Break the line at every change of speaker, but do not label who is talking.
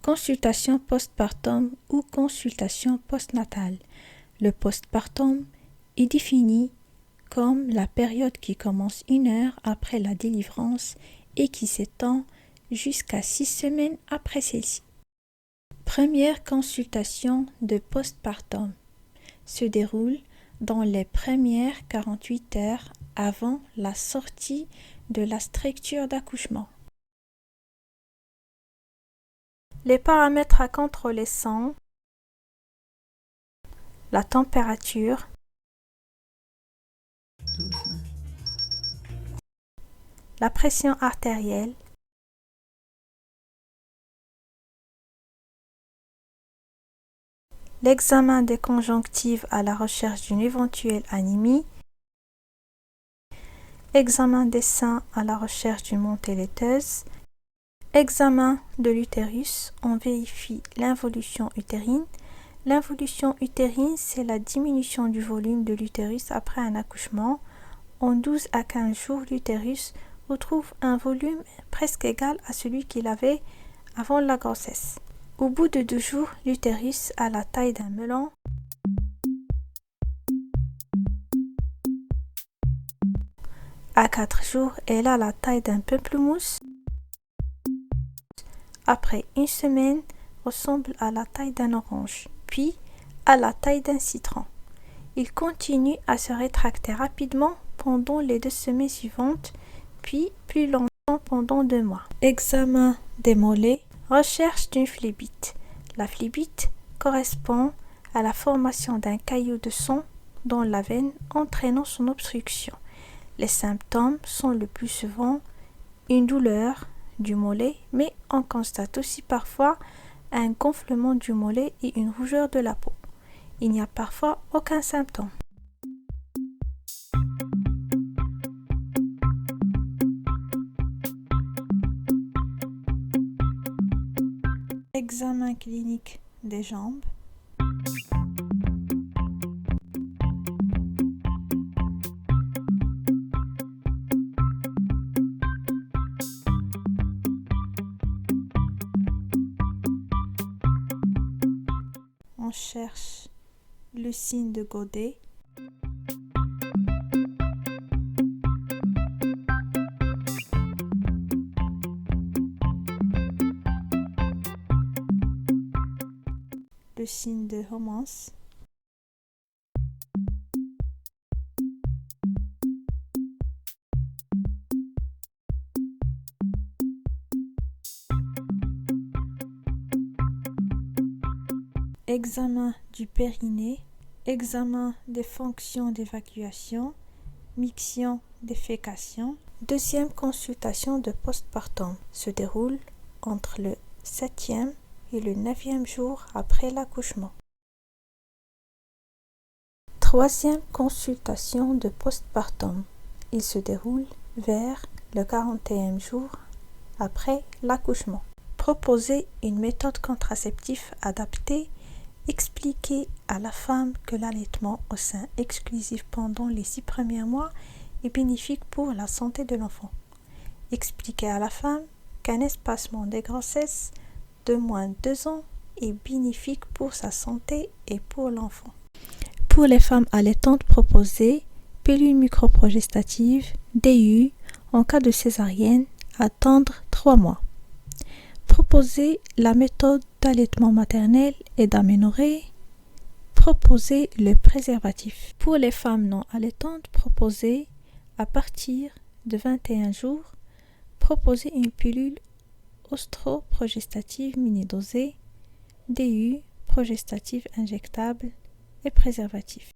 Consultation postpartum ou consultation postnatale. Le postpartum est défini comme la période qui commence 1 heure après la délivrance et qui s'étend jusqu'à 6 semaines après celle-ci. Première consultation de postpartum se déroule dans les premières 48 heures avant la sortie de la structure d'accouchement. Les paramètres à contrôler sont la température, la pression artérielle, l'examen des conjonctives à la recherche d'une éventuelle anémie, examen des seins à la recherche d'une montée laiteuse, examen de l'utérus, on vérifie l'involution utérine. L'involution utérine, c'est la diminution du volume de l'utérus après un accouchement. En 12 à 15 jours, l'utérus retrouve un volume presque égal à celui qu'il avait avant la grossesse. Au bout de 2 jours, l'utérus a la taille d'un melon. À 4 jours, elle a la taille d'un pamplemousse. Après 1 semaine, ressemble à la taille d'un orange, puis à la taille d'un citron. Il continue à se rétracter rapidement pendant les 2 semaines suivantes, puis plus longtemps pendant 2 mois. Examen des mollets, recherche d'une phlébite. La phlébite correspond à la formation d'un caillot de sang dans la veine entraînant son obstruction. Les symptômes sont le plus souvent une douleur du mollet, mais on constate aussi parfois un gonflement du mollet et une rougeur de la peau. Il n'y a parfois aucun symptôme. Examen clinique des jambes. On cherche le signe de Godet. Le signe de Homans. Examen du périnée, examen des fonctions d'évacuation, miction des fécations. Deuxième consultation de postpartum se déroule entre le 7e et le 9e jour après l'accouchement. Troisième consultation de postpartum, il se déroule vers le 40e jour après l'accouchement. Proposer une méthode contraceptive adaptée. Expliquer à la femme que l'allaitement au sein exclusif pendant les 6 premiers mois est bénéfique pour la santé de l'enfant. Expliquer à la femme qu'un espacement des grossesses de moins de 2 ans est bénéfique pour sa santé et pour l'enfant. Pour les femmes allaitantes, proposer pilule microprogestative, DU, en cas de césarienne, attendre 3 mois. Proposer la méthode d'allaitement maternel et d'aménorrhée. Proposer le préservatif. Pour les femmes non allaitantes, proposer à partir de 21 jours, proposer une pilule ostroprogestative mini-dosée, DU, progestative injectable et préservatif.